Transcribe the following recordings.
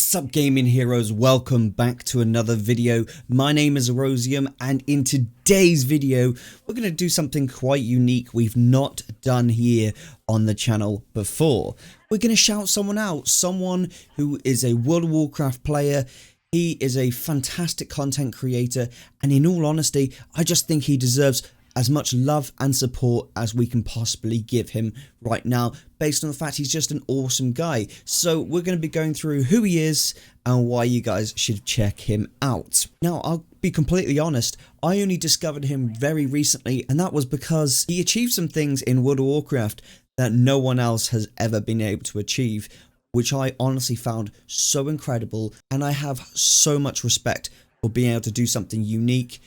What's up, gaming heroes? Welcome back to another video. My name is Erosium, and in today's video we're going to do something quite unique we've not done here on the channel before. We're going to shout someone out, someone who is a World of Warcraft player. He is a fantastic content creator, and in all honesty, I just think he deserves as much love and support as we can possibly give him right now, based on the fact he's just an awesome guy. So we're going to be going through who he is and why you guys should check him out. Now, I'll be completely honest, I only discovered him very recently, and that was because he achieved some things in World of Warcraft that no one else has ever been able to achieve, which I honestly found so incredible, and I have so much respect for being able to do something unique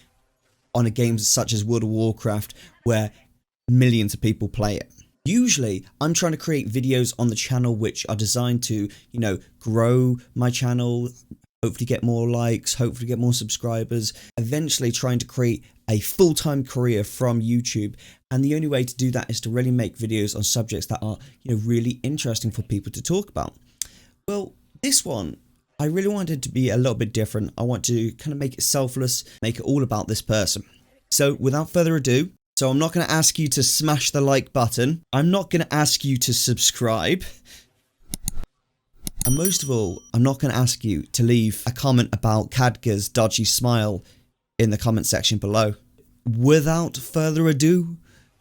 on a game such as World of Warcraft, where millions of people play it. Usually, I'm trying to create videos on the channel which are designed to, grow my channel, hopefully get more likes, hopefully get more subscribers, eventually trying to create a full-time career from YouTube. And the only way to do that is to really make videos on subjects that are, really interesting for people to talk about. Well, this one, I really wanted it to be a little bit different. I want to kind of make it selfless, make it all about this person. So without further ado, I'm not going to ask you to smash the like button. I'm not going to ask you to subscribe. And most of all, I'm not going to ask you to leave a comment about Khadga's dodgy smile in the comment section below. Without further ado,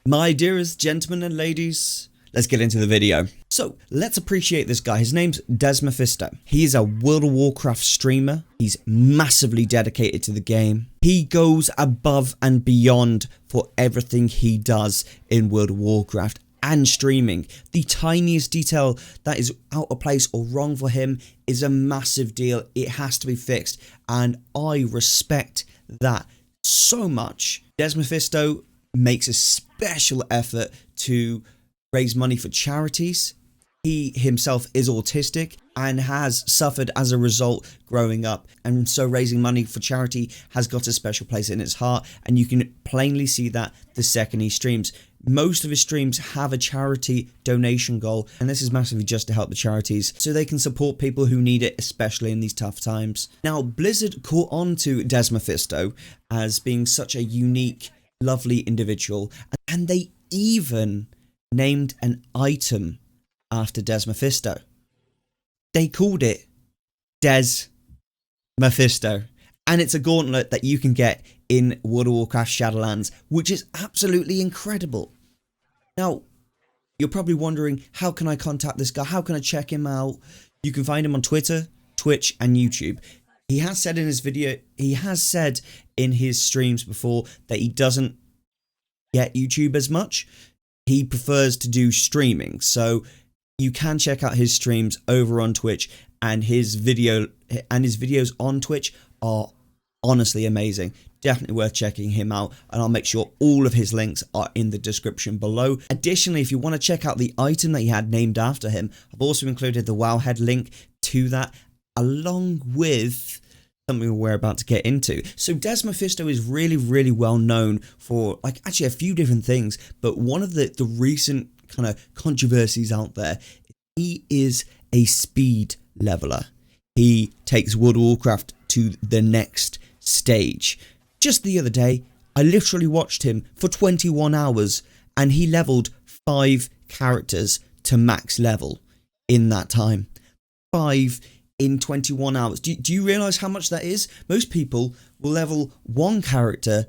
my dearest gentlemen and ladies, let's get into the video. So, let's appreciate this guy. His name's Desmephisto. He is a World of Warcraft streamer. He's massively dedicated to the game. He goes above and beyond for everything he does in World of Warcraft and streaming. The tiniest detail that is out of place or wrong for him is a massive deal. It has to be fixed, and I respect that so much. Desmephisto makes a special effort to raise money for charities. He himself is autistic and has suffered as a result growing up, and so raising money for charity has got a special place in his heart, and you can plainly see that the second he streams. Most of his streams have a charity donation goal, and this is massively just to help the charities so they can support people who need it, especially in these tough times. Now, Blizzard caught on to Desmephisto as being such a unique, lovely individual, and they even named an item after Desmephisto. They called it Desmephisto, and it's a gauntlet that you can get in World of Warcraft Shadowlands, which is absolutely incredible. Now, you're probably wondering, how can I contact this guy? How can I check him out? You can find him on Twitter, Twitch, and YouTube. He has said in his streams before that he doesn't get YouTube as much. He prefers to do streaming, so you can check out his streams over on Twitch, and his videos on Twitch are honestly amazing. Definitely worth checking him out, and I'll make sure all of his links are in the description below. Additionally, if you want to check out the item that he had named after him, I've also included the Wowhead link to that, along with something we're about to get into. So Desmephisto is really well known for actually a few different things, but one of the recent kind of controversies out there, he is a speed leveler. He takes World of Warcraft to the next stage. Just the other day, I literally watched him for 21 hours, and he leveled 5 characters to max level in that time. 5 in 21 hours. Do you realize how much that is? Most people will level 1 character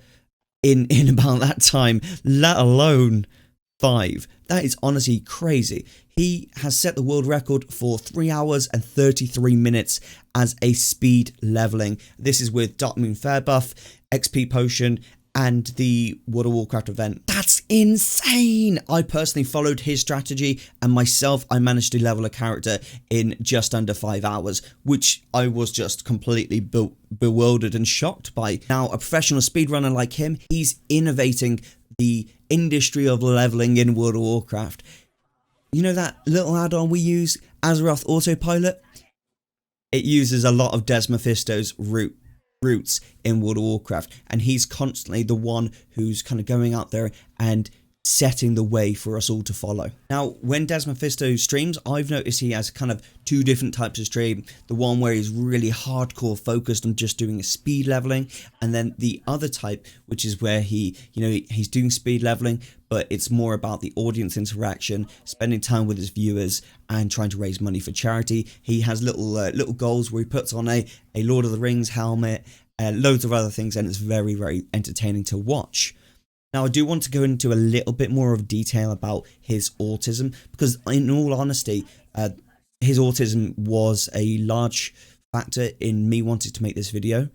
in about that time, let alone 5. That is honestly crazy. He has set the world record for 3 hours and 33 minutes as a speed leveling. This is with Dark Moon Fair buff, XP potion, and the World of Warcraft event. That's insane! I personally followed his strategy, and myself, I managed to level a character in just under 5 hours, which I was just completely bewildered and shocked by. Now, a professional speedrunner like him, he's innovating the industry of leveling in World of Warcraft. You know that little add-on we use, Azeroth Autopilot? It uses a lot of Desmephisto's roots in World of Warcraft, and he's constantly the one who's kind of going out there and setting the way for us all to follow. Now, when Desmephisto streams, I've noticed he has kind of two different types of stream. The one where he's really hardcore focused on just doing a speed leveling, and then the other type, which is where he's doing speed leveling, but it's more about the audience interaction, spending time with his viewers, and trying to raise money for charity. He has little goals where he puts on a Lord of the Rings helmet, loads of other things, and it's very, very entertaining to watch. Now, I do want to go into a little bit more of detail about his autism, because in all honesty, his autism was a large factor in me wanting to make this video.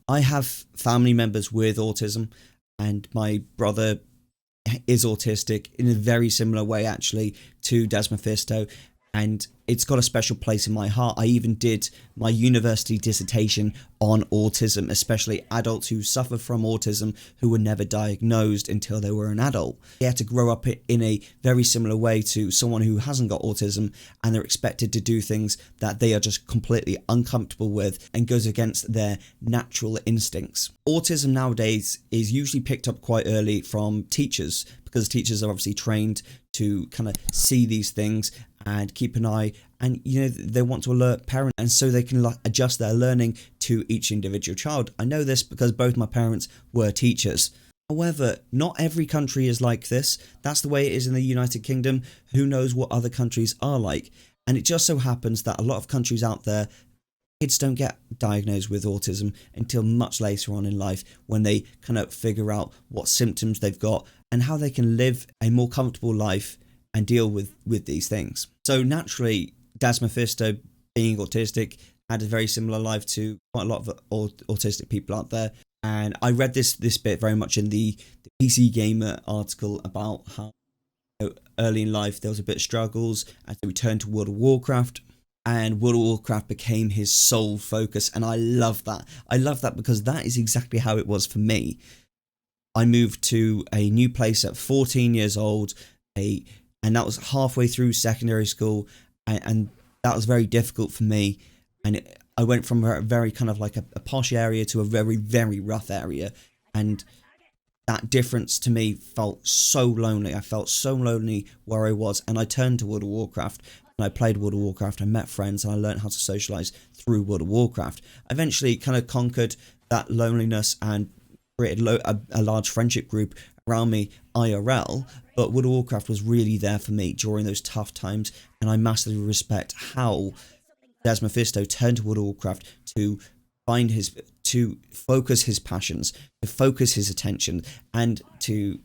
I have family members with autism, and my brother is autistic in a very similar way, actually, to Desmephisto, and it's got a special place in my heart. I even did my university dissertation on autism, especially adults who suffer from autism who were never diagnosed until they were an adult. They had to grow up in a very similar way to someone who hasn't got autism, and they're expected to do things that they are just completely uncomfortable with and goes against their natural instincts. Autism nowadays is usually picked up quite early from teachers, because teachers are obviously trained to kind of see these things and keep an eye, and they want to alert parents, and so they can adjust their learning to each individual child. I know this because both my parents were teachers. However, not every country is like this. That's the way it is in the United Kingdom. Who knows what other countries are like? And it just so happens that a lot of countries out there, kids don't get diagnosed with autism until much later on in life, when they kind of figure out what symptoms they've got and how they can live a more comfortable life and deal with these things. So naturally, Desmephisto, being autistic, had a very similar life to quite a lot of autistic people out there. And I read this bit very much in the PC Gamer article about how early in life there was a bit of struggles as he returned to World of Warcraft, and World of Warcraft became his sole focus. And I love that. I love that because that is exactly how it was for me. I moved to a new place at 14 years old, and that was halfway through secondary school, and that was very difficult for me. And I went from a very kind of like a posh area to a very, very rough area, and that difference to me felt so lonely. I felt so lonely where I was, and I turned to World of Warcraft, and I played World of Warcraft. I met friends, and I learned how to socialize through World of Warcraft. I eventually kind of conquered that loneliness and created a large friendship group around me IRL, but World of Warcraft was really there for me during those tough times, and I massively respect how Desmephisto turned to World of Warcraft to focus his passions, to focus his attention, and to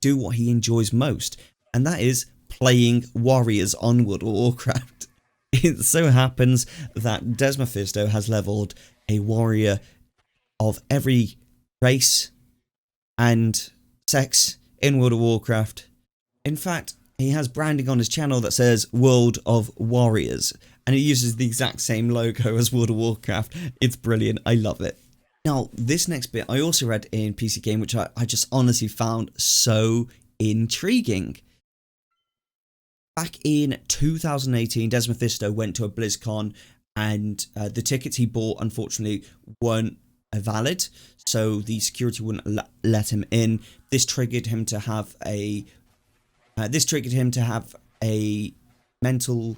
do what he enjoys most, and that is playing warriors on World of Warcraft. It so happens that Desmephisto has leveled a warrior of every race and sex in World of Warcraft. In fact, he has branding on his channel that says World of Warriors, and he uses the exact same logo as World of Warcraft. It's brilliant. I love it. Now, this next bit I also read in PC Game, which I just honestly found so intriguing. Back in 2018, Desmephisto went to a BlizzCon, and the tickets he bought, unfortunately, weren't valid, so the security wouldn't let him in. This triggered him to have a mental,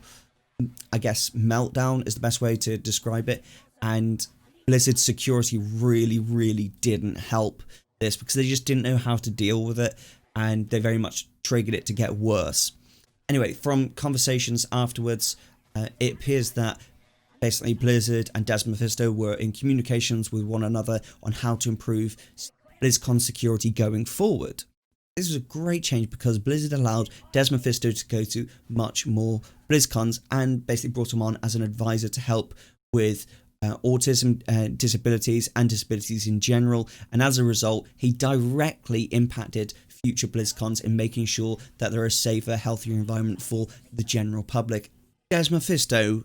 I guess, meltdown is the best way to describe it, and Blizzard security really, really didn't help this, because they just didn't know how to deal with it, and they very much triggered it to get worse. Anyway, from conversations afterwards, it appears that basically Blizzard and Desmephisto were in communications with one another on how to improve BlizzCon security going forward. This was a great change because Blizzard allowed Desmephisto to go to much more BlizzCons and basically brought him on as an advisor to help with autism disabilities and disabilities in general, and as a result he directly impacted future BlizzCons in making sure that there is a safer, healthier environment for the general public. Desmephisto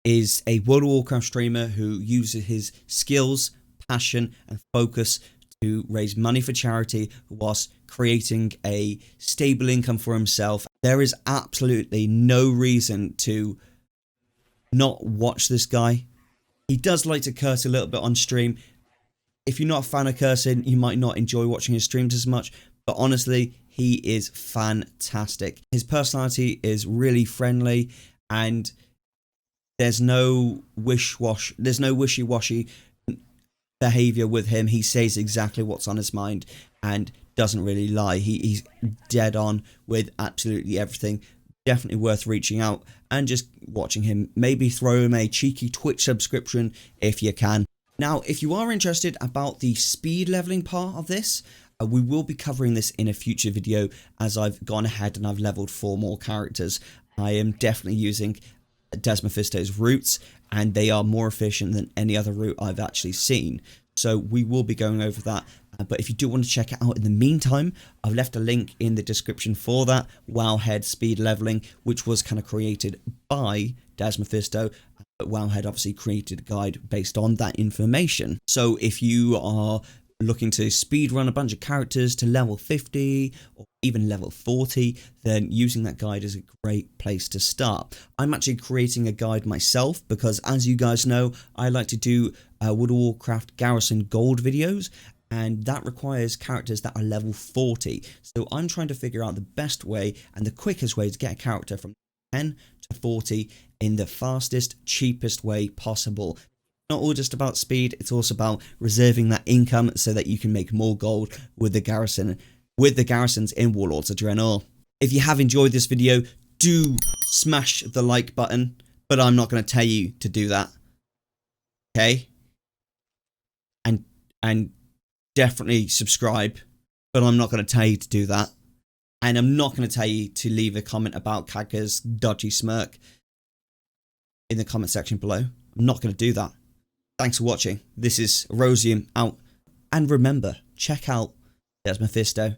is a World of Warcraft streamer who uses his skills, passion and focus to raise money for charity whilst creating a stable income for himself. There is absolutely no reason to not watch this guy. He does like to curse a little bit on stream. If you're not a fan of cursing, you might not enjoy watching his streams as much, but honestly, he is fantastic. His personality is really friendly, and there's no wishy-washy behavior with him. He says exactly what's on his mind and doesn't really lie. He's dead on with absolutely everything. Definitely worth reaching out and just watching him. Maybe throw him a cheeky Twitch subscription if you can. Now, if you are interested about the speed leveling part of this, we will be covering this in a future video, as I've gone ahead and I've leveled 4 more characters. I am definitely using Desmephisto's routes, and they are more efficient than any other route I've actually seen. So we will be going over that. But if you do want to check it out in the meantime, I've left a link in the description for that Wowhead speed leveling, which was kind of created by Desmephisto. But Wowhead obviously created a guide based on that information. So if you are looking to speed run a bunch of characters to level 50 or even level 40, then using that guide is a great place to start. I'm actually creating a guide myself because, as you guys know, I like to do World of Warcraft Garrison Gold videos, and that requires characters that are level 40. So I'm trying to figure out the best way and the quickest way to get a character from 10 to 40 in the fastest, cheapest way possible. Not all just about speed, it's also about reserving that income so that you can make more gold with the garrisons in Warlords of Draenor. If you have enjoyed this video, do smash the like button, but I'm not going to tell you to do that. Okay? And definitely subscribe, but I'm not going to tell you to do that. And I'm not going to tell you to leave a comment about Kagga's dodgy smirk in the comment section below. I'm not going to do that. Thanks for watching. This is Rosium out. And remember, check out Desmephisto.